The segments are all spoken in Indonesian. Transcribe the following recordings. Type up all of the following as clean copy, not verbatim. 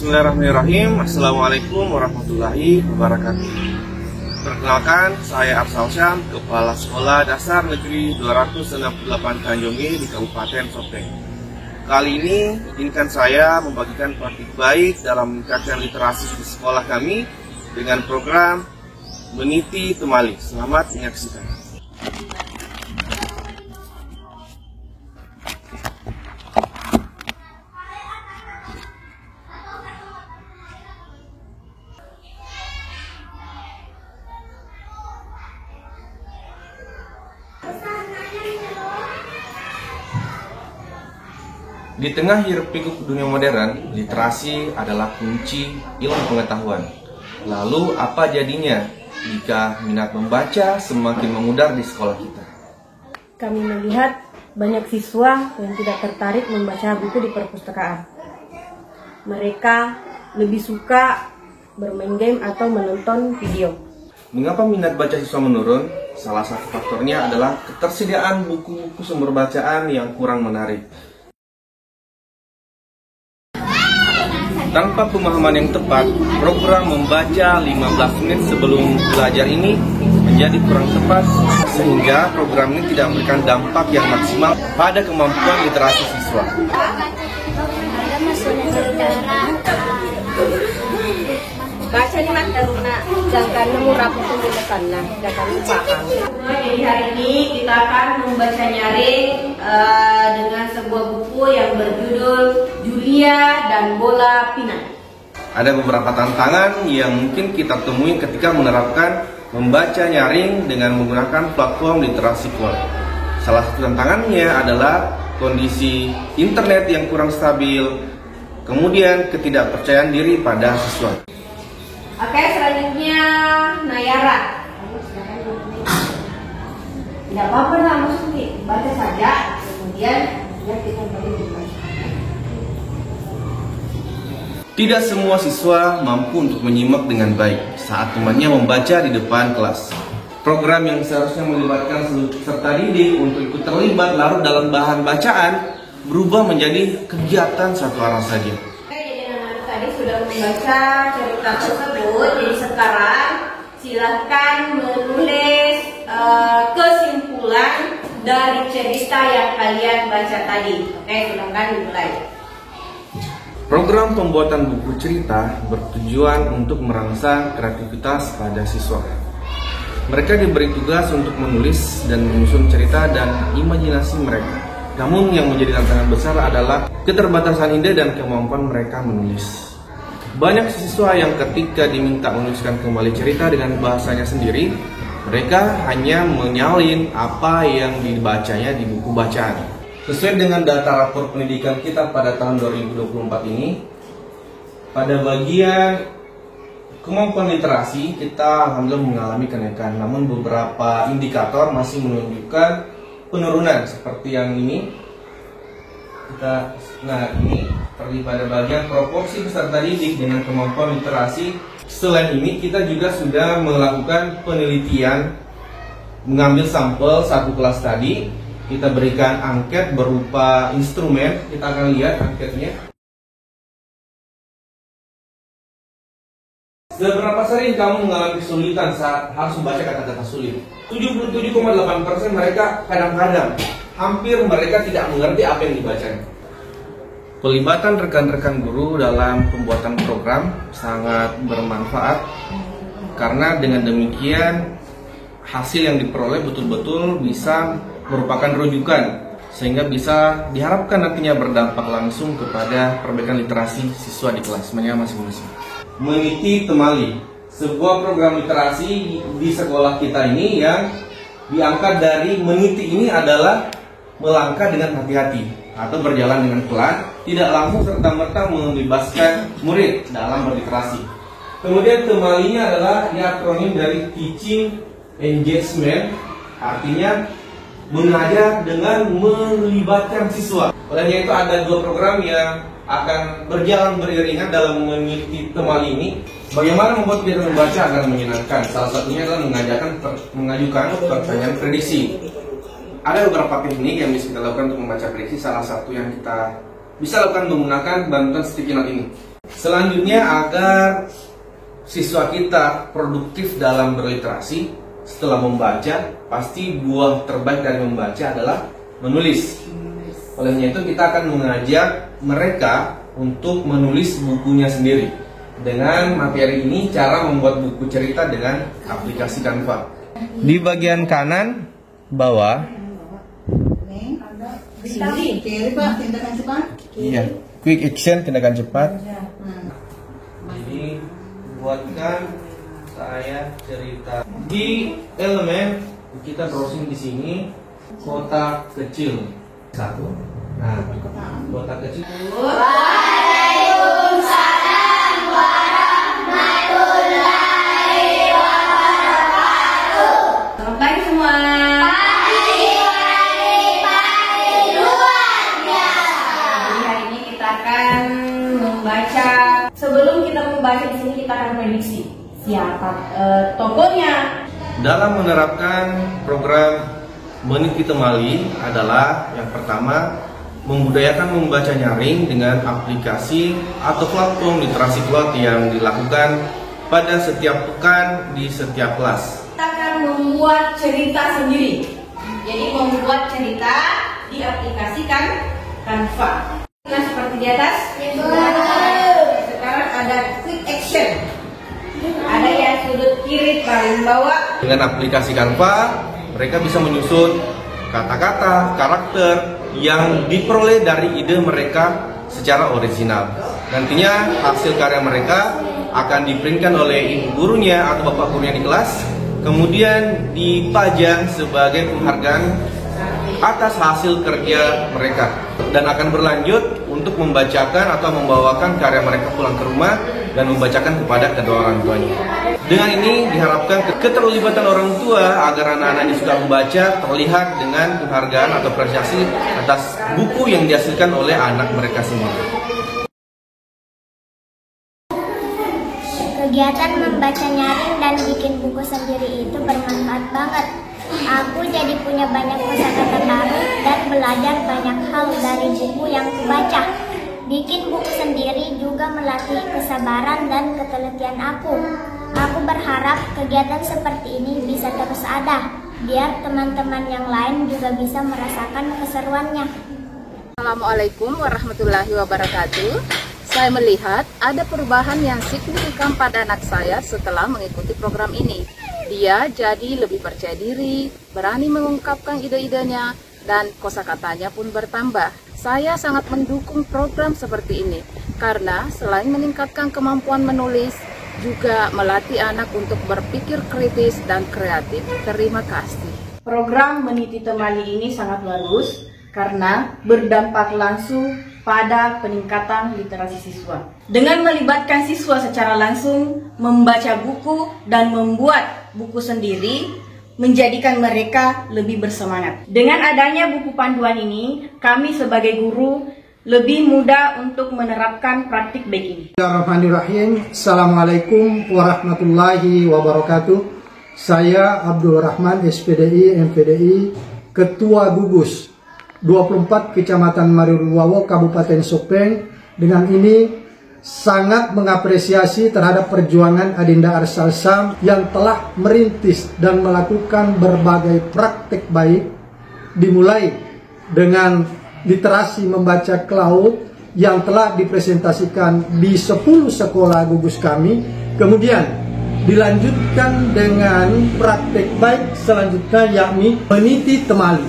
Bismillahirrahmanirrahim. Assalamualaikum warahmatullahi wabarakatuh. Perkenalkan, saya Arsal Syam, Kepala Sekolah Dasar Negeri 268 Tanjungi di Kabupaten Sopeng. Kali ini, izinkan saya membagikan praktik baik dalam meningkatkan literasi di sekolah kami dengan program Meniti Temali. Selamat menyaksikan. Di tengah hiruk-pikuk dunia modern, literasi adalah kunci ilmu pengetahuan. Lalu apa jadinya jika minat membaca semakin memudar di sekolah kita? Kami melihat banyak siswa yang tidak tertarik membaca buku di perpustakaan. Mereka lebih suka bermain game atau menonton video. Mengapa minat baca siswa menurun? Salah satu faktornya adalah ketersediaan buku-buku sumber bacaan yang kurang menarik. Tanpa pemahaman yang tepat, program membaca 15 menit sebelum belajar ini menjadi kurang tepat, sehingga program ini tidak memberikan dampak yang maksimal pada kemampuan literasi siswa. Baca ni mat taruna, jangan nemu rapot tunjukkan lah, jangan lupakan. Jadi hari ini kita akan membaca nyaring dengan sebuah buku yang berjudul Julia dan Bola Pinang. Ada beberapa tantangan yang mungkin kita temui ketika menerapkan membaca nyaring dengan menggunakan platform literasi quote. Salah satu tantangannya adalah kondisi internet yang kurang stabil, kemudian ketidakpercayaan diri pada siswa. Oke, selanjutnya Nayara. Tidak apa-apa lah, maksudnya baca saja, kemudian kita berbicara. Tidak semua siswa mampu untuk menyimak dengan baik saat temannya membaca di depan kelas. Program yang seharusnya melibatkan seluruh peserta didik untuk ikut terlibat larut dalam bahan bacaan berubah menjadi kegiatan satu arah saja. Tadi sudah membaca cerita tersebut, jadi sekarang silahkan menulis kesimpulan dari cerita yang kalian baca tadi. Oke, silahkan dimulai. Program pembuatan buku cerita bertujuan untuk merangsang kreativitas pada siswa. Mereka diberi tugas untuk menulis dan menyusun cerita dan imajinasi mereka. Namun yang menjadi tantangan besar adalah keterbatasan ide dan kemampuan mereka menulis. Banyak siswa yang ketika diminta menuliskan kembali cerita dengan bahasanya sendiri, mereka hanya menyalin apa yang dibacanya di buku bacaan. Sesuai dengan data rapor pendidikan kita pada tahun 2024 ini, pada bagian kemampuan literasi kita alhamdulillah mengalami kenaikan, namun beberapa indikator masih menunjukkan penurunan seperti yang ini. Ini seperti pada bagian proporsi peserta didik dengan kemampuan literasi. Selain ini kita juga sudah melakukan penelitian, mengambil sampel satu kelas tadi. Kita berikan angket berupa instrumen. Kita akan lihat angketnya. Seberapa sering kamu mengalami kesulitan saat harus membaca kata-kata sulit? 77,8% mereka kadang-kadang, hampir mereka tidak mengerti apa yang dibacanya. Pelibatan rekan-rekan guru dalam pembuatan program sangat bermanfaat, karena dengan demikian hasil yang diperoleh betul-betul bisa merupakan rujukan, sehingga bisa diharapkan nantinya berdampak langsung kepada perbaikan literasi siswa di kelasnya masing-masing. Meniti Temali, sebuah program literasi di sekolah kita ini yang diangkat dari meniti ini adalah melangkah dengan hati-hati atau berjalan dengan pelan, tidak langsung serta-merta membebaskan murid dalam berliterasi. Kemudian temalinya adalah akronim dari Teaching Engagement, artinya mengajar dengan melibatkan siswa. Olehnya itu ada dua program yang akan berjalan beriringan dalam meniti temali ini. Bagaimana membuat kegiatan membaca agar menyenangkan? Salah satunya adalah mengajukan pertanyaan prediksi. Ada beberapa teknik yang bisa kita lakukan untuk membaca prediksi. Salah satu yang kita bisa lakukan menggunakan bantuan sticky note ini. Selanjutnya, agar siswa kita produktif dalam berliterasi setelah membaca, pasti buah terbaik dari membaca adalah menulis. Olehnya itu kita akan mengajak mereka untuk menulis bukunya sendiri. Dengan materi ini, cara membuat buku cerita dengan aplikasi Canva. Di bagian kanan bawah, tindakan cepat. iya, quick action, tindakan cepat. Jadi buatkan saya cerita. Di elemen kita browsing di sini, kotak kecil satu. Nah, kotak kecil. Waalaikumsalam warahmatullahi wabarakatuh. Selamat pagi semua. Pagi luar biasa. Jadi hari ini kita akan membaca. Sebelum kita membaca di sini kita akan prediksi siapa tokohnya. Dalam menerapkan program Meniti Temali adalah yang pertama, membudayakan membaca nyaring dengan aplikasi atau platform literasi cloud yang dilakukan pada setiap pekan di setiap kelas. Kita akan membuat cerita sendiri. Jadi membuat cerita di aplikasi Canva. Nah, seperti di atas. Sekarang ada quick action. Ada yang sudut kiri paling bawah. Dengan aplikasi Canva, mereka bisa menyusun kata-kata, karakter yang diperoleh dari ide mereka secara original. Nantinya hasil karya mereka akan diprintkan oleh ibu gurunya atau bapak gurunya di kelas, kemudian dipajang sebagai penghargaan atas hasil kerja mereka, dan akan berlanjut untuk membacakan atau membawakan karya mereka pulang ke rumah dan membacakan kepada kedua orang tuanya. Dengan ini diharapkan keterlibatan orang tua agar anak-anaknya suka membaca terlihat dengan penghargaan atau apresiasi atas buku yang dihasilkan oleh anak mereka sendiri. Kegiatan membaca nyaring dan bikin buku sendiri itu bermanfaat banget. Aku jadi punya banyak kosakata baru dan belajar banyak hal dari buku yang kubaca. Bikin buku sendiri juga melatih kesabaran dan ketelitian aku. Aku berharap kegiatan seperti ini bisa terus ada, biar teman-teman yang lain juga bisa merasakan keseruannya. Assalamualaikum warahmatullahi wabarakatuh. Saya melihat ada perubahan yang signifikan pada anak saya setelah mengikuti program ini. Dia jadi lebih percaya diri, berani mengungkapkan ide-idenya, dan kosakatanya pun bertambah. Saya sangat mendukung program seperti ini, karena selain meningkatkan kemampuan menulis, juga melatih anak untuk berpikir kritis dan kreatif. Terima kasih. Program Meniti Temali ini sangat bagus karena berdampak langsung pada peningkatan literasi siswa. Dengan melibatkan siswa secara langsung, membaca buku dan membuat buku sendiri, menjadikan mereka lebih bersemangat. Dengan adanya buku panduan ini, kami sebagai guru lebih mudah untuk menerapkan praktik baik ini. Bismillahirrahmanirrahim. Assalamualaikum warahmatullahi wabarakatuh. Saya Abdul Rahman, SPDI, MPDI, Ketua Gugus 24 Kecamatan Mariuluwawo, Kabupaten Sopeng. Dengan ini sangat mengapresiasi terhadap perjuangan Adinda Arsal Sam yang telah merintis dan melakukan berbagai praktik baik, dimulai dengan literasi membaca cloud yang telah dipresentasikan di 10 sekolah gugus kami, kemudian dilanjutkan dengan praktik baik selanjutnya yakni Meniti Temali,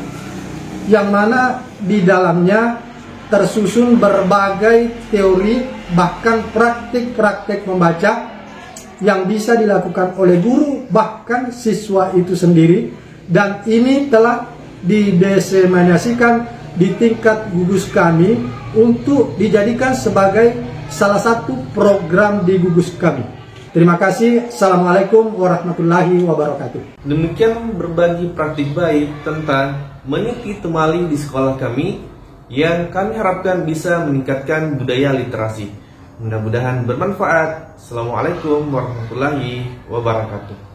yang mana di dalamnya tersusun berbagai teori bahkan praktik-praktik membaca yang bisa dilakukan oleh guru bahkan siswa itu sendiri, dan ini telah didiseminasikan di tingkat gugus kami untuk dijadikan sebagai salah satu program di gugus kami. Terima kasih. Assalamualaikum warahmatullahi wabarakatuh. Demikian berbagi praktik baik tentang Meniti Temali di sekolah kami yang kami harapkan bisa meningkatkan budaya literasi. Mudah-mudahan bermanfaat. Assalamualaikum warahmatullahi wabarakatuh.